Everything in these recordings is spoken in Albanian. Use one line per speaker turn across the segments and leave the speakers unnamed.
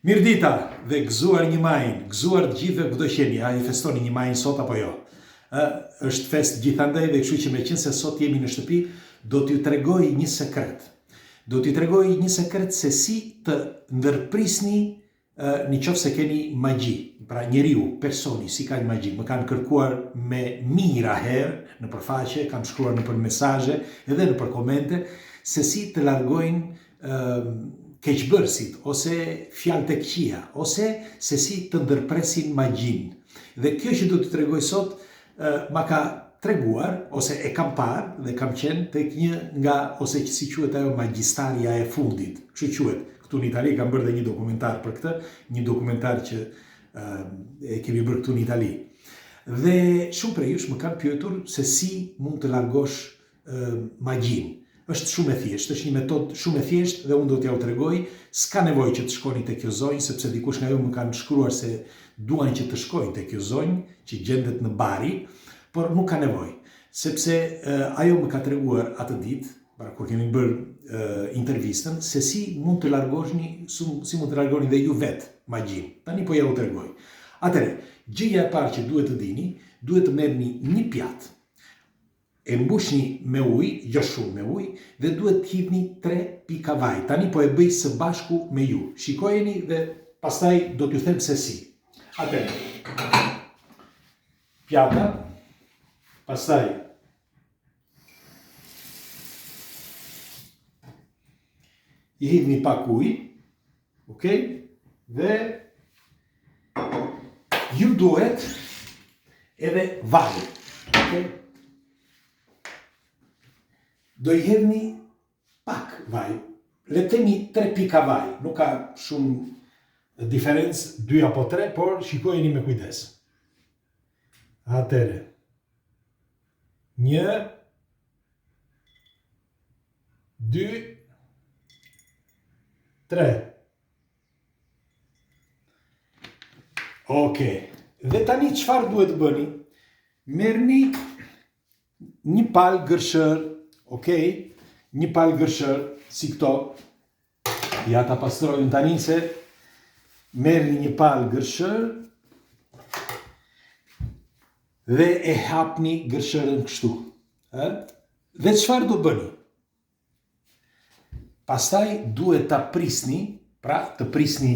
Mirdita dhe gëzuar një majnë, gëzuar të gjithëve kudo qeni, a i festoni një majnë sot apo jo? Është fest gjithandaj dhe kështu që me qenë se sot jemi në shtëpi, do t'ju tregoj një sekret. Do t'ju tregoj një sekret se si të ndërprisni në qoftë se keni magji. Pra njeriu, personi, si ka një magji. Më kanë kërkuar me mira herë në përfaqe, kanë shkruar në për mesaje edhe në për komente, se si të largojnë keqbërësit, ose fjalë të këqija, ose se si të ndërpresin magjin. Dhe kjo që do të tregoj sot, ma ka treguar, ose e kam parë dhe kam qenë tek një nga, ose që si quhet ajo magjistaria e fundit. Kështu quhet. Këtu në Itali kam bërë dhe një dokumentar për këtë, një dokumentar që e kemi bërë këtu në Itali. Dhe shumë prej jush më kanë pyetur se si mund të largosh magjin. Është shumë e thjeshtë, është një metodë shumë e thjeshtë dhe unë do t'ja u tregoj. S'ka nevojë që të shkoni te kjo zonjë, sepse dikush nga ju më kanë shkruar se duan që të shkojnë te kjo zonjë, që gjendet në Bari, por nuk ka nevojë, sepse ajo më ka treguar atë ditë, pra kur kemi bërë intervistën, se si mund të largoshni, si mund të largoni dhe ju vetë magjin. Tani po ja u tregoj. Atëre, gjëja e parë që duhet të dini, duhet të merrni një pjatë, e mbushni me ujë, jo shumë me ujë, dhe duhet të hidhni 3 pika vaj. Tani po e bëj së bashku me ju. Shikojeni dhe pastaj do t'ju them se si. Atëherë, pjata, pastaj i hidhni pak ujë, okay? Dhe ju duhet edhe vaj, okay? Do i hedhni pak vaj, le të themi 3 pika vaj, nuk ka shumë diferencë 2 apo 3, por shikojeni me kujdes. Atëre, 1, 2, 3. Okej, dhe tani çfarë duhet të bëni? Merrni një palë gërshër, okej, një palë gërshër, si këto, ja ta pastrojnë tani se merrni një palë gërshër dhe e hapni gërshërën kështu. Dhe çfarë do bëni? Pastaj duhet ta prisni, pra të prisni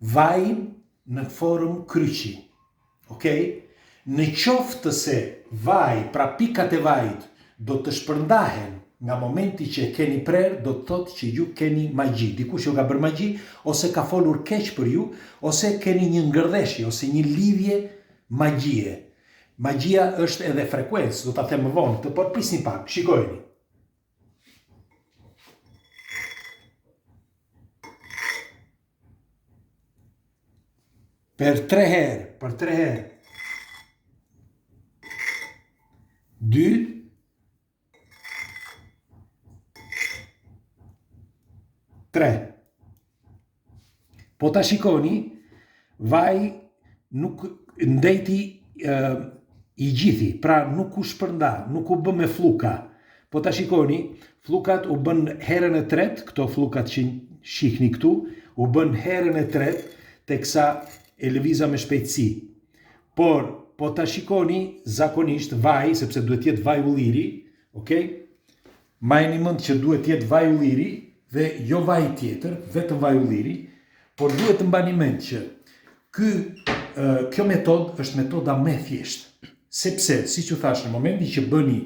vajin në formë kryqi. Okej? Në qoftë se vaj, pra pikat e vajit, do të shpërndahen nga momenti që keni prerë, do të thotë që ju keni magji. Dikush ju ka bërë magji, ose ka folur keq për ju, ose keni një ngërdheshje, ose një lidhje magjie. Magjia është edhe frekuencë, do ta them më vonë, por prisni pak, shikojeni. Për 3 herë. 2, 3. Po ta shikoni, vaj nuk ndeti i gjithi, pra nuk u shpërnda, nuk u bë me fluka. Po ta shikoni, flukat u bën herën e 3, këto flukat që shihni këtu, u bën herën e 3, teksa e lëviza me shpejtësi. Por, po ta shikoni, zakonisht vaj, sepse duhet jetë vaj ulliri, okay? Majni mend që duhet jetë vaj ulliri, dhe jo vaj tjetër, vetëm vaj ulliri, por duhet të mbani mend që kjo metodë është metoda më thjeshtë, sepse, siç u thash, në momentin që bëni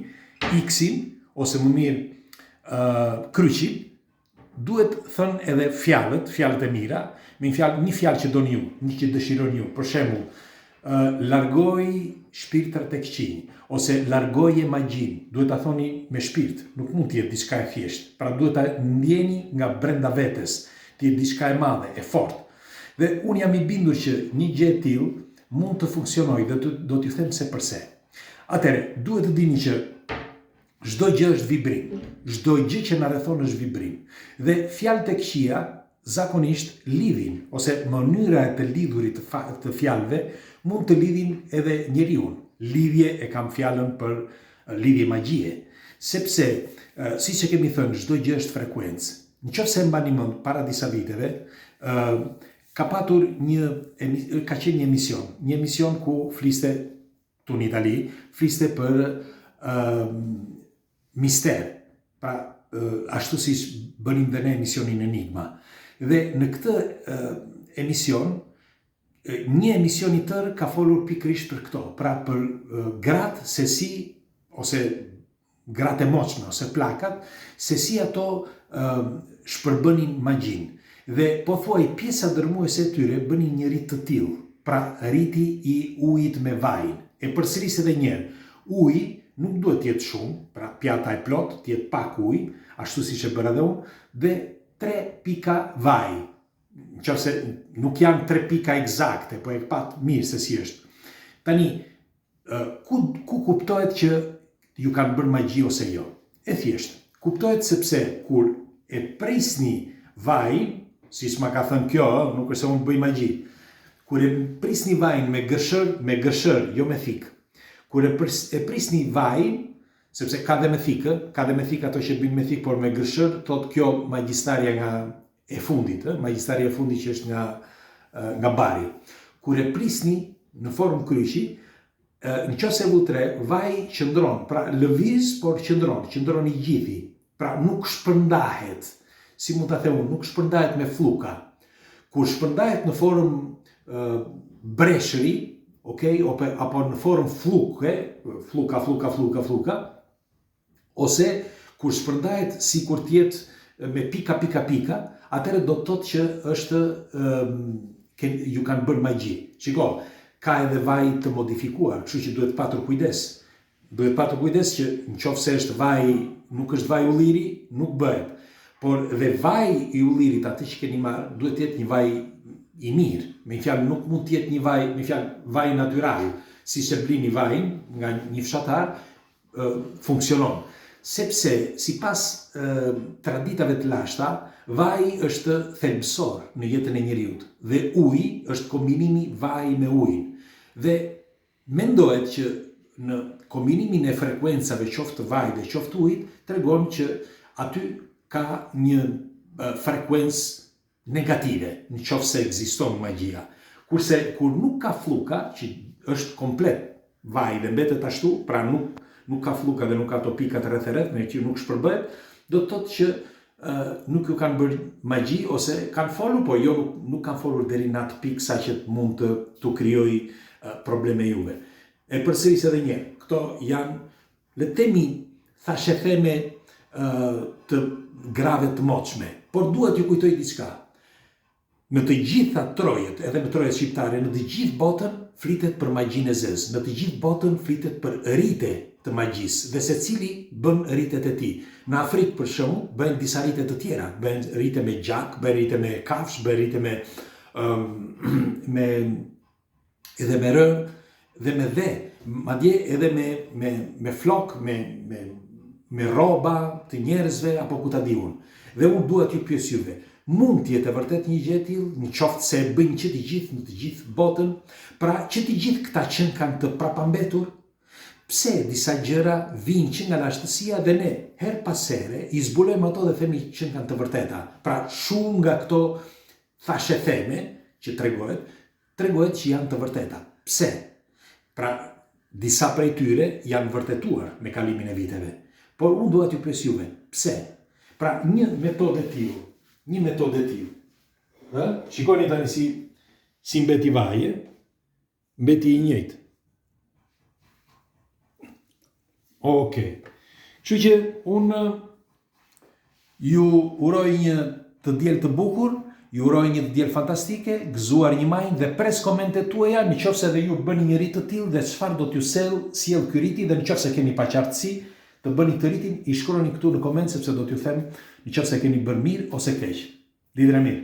X-in, ose më mirë kryqin, duhet thënë edhe fjalët e mira, me një fjalë që doni ju, një që dëshironi ju, për shembull, largoj shpirtrat e këqij, ose largoje magjin, duhet ta thoni me shpirt, nuk mund të jetë diçka e thjeshtë, pra duhet ta ndjeni nga brenda vetes, të jetë diçka e madhe, e fortë. Dhe unë jam i bindur që një gjë e tillë mund të funksionojë dhe do t'ju them se përse. Atëherë, duhet të dini që çdo gjë është vibrim, çdo gjë që na rrethon është vibrim. Dhe fjalët e këqija zakonisht lidhin, ose mënyra e të lidhurit të fjalëve mund të lidhin edhe njeriu. Lidhje e kam fjalën për lidhje magjie, sepse, si që kemi thënë, çdo gjë është frekuencë. Nëse mbani mend para disa viteve, ka patur ka qenë një emision ku fliste, tu në Itali, fliste për mister, pra ashtu si bënim dhe ne emisionin Enigma. Dhe në këtë emision, një emision i tërë ka folur pikërisht për këto, pra për gratë se si, ose gratë e moçme, ose plakat, se si ato shpërbënin magjin. Dhe po thuaj pjesa dërmuese e tyre bënin një rit të tillë, pra riti i ujit me vajin. E përsëris edhe një herë, uji nuk duhet të jetë shumë, pra pjata e plot, të jetë pak ujë, ashtu siç e bëra edhe unë, dhe 3 pika vaj. Nëse nuk janë 3 pika eksakte, po e pat mirë se si është. Tani, ku kuptohet që ju kanë bërë magji ose jo? E thjesht, kuptohet sepse kur e prisni vajin, si s'ma ka thënë kjo, nuk është se unë bëj magji. Kur e prisni vajin me gërshër, jo me thikë. Kur e prisni vajin, sepse ka dhe me thikë ato që bëjnë me thikë, por me gërshër, thot kjo magjistarja nga e fundit, magjistarja e fundit që është nga bari. Kur e prisni në formë kryqi, në qoftë se vutre, vaji qëndron, pra lëviz, por qëndron i gjithi, pra nuk shpërndahet. Si mund të them, nuk shpërndahet me fluka. Kur shpërndahet në formë breshëri, apo në formë fluka, ose kur shpërndahet si kur tjetë me pika, atëherë do të thotë që është ju kanë bërë magji. Shiko, ka edhe vaj të modifikuar, kështu që duhet patur kujdes. Duhet patur kujdes që në qoftë se është vaj, nuk është vaj ulliri, nuk bëhet. Por dhe vaj i ullirit atë që keni marrë, duhet të jetë një vaj i mirë. Me fjalë nuk mund të jetë një vaj, me fjalë vaj natyral, si që blini vajin nga një fshatar, funksionon. Sepse, sipas traditave të lashta, vaji është thelbësor në jetën e njeriut dhe uji është kombinimi vaji me ujin. Dhe mendohet që në kombinimin e frekuencave qoftë vaj dhe qoftë ujit, tregon që aty ka një frekuencë negative, në qoftë se ekziston magjia. Kurse kur nuk ka fluka, që është komplet vaj dhe mbetet ashtu, pra nuk ka fluka dhe nuk ka ato pikat rreth e rreth, me që nuk shpërbëhet, do të thotë që nuk ju kanë bërë magji, ose kanë folur, po jo nuk kanë folur deri në atë pikë sa që mund të krijoj probleme juve. E përsëris edhe një, këto janë, le temi, thashe theme të grave të moçme, por duhet ju kujtoj diçka. Në të gjitha trojet, edhe në trojet shqiptare, në të gjithë botën flitet për magjinë e zezë, në të gjithë botën flitet për rite të magjisë, dhe secili bën ritet e tij. Në Afrikë, për shembull, bëhen disa rite të tjera, bëhen rite me gjak, bëhen rite me kafsh, bëhen rite edhe me rë dhe me dhe, madje edhe me flok, me rroba të njerëzve apo ku ta di unë. Dhe unë dua t'ju pyes juve, mund të jetë vërtet një gjë e tillë, në qoftë se e bëjnë që të gjithë në të gjithë botën, pra që të gjithë këta qenë kanë të prapambetur? Pse disa gjëra vinë që nga lashtësia dhe ne her pas here i zbulojmë ato dhe themi që kanë të vërteta. Pra shumë nga këto thashe theme që tregohet që janë të vërteta. Pse? Pra disa prej tyre janë vërtetuar me kalimin e viteve. Por unë dua t'ju pyes juve, pse? Pra një metodë tillë. Shikoni tani si mbeti vaje, mbeti i njëjtë. Okej. Kështu që unë ju uroj një të diel të bukur, ju uroj një të diel fantastike, gëzuar një majnë dhe pres komentet tuaja, nëse edhe ju bëni një rit të tillë dhe çfarë do t'ju sjell ky riti, dhe nëse keni paqartësi të bëni këtë ritin, i shkruani këtu në koment sepse do t'ju them nëse keni bërë mirë ose keq. Lidhje mirë.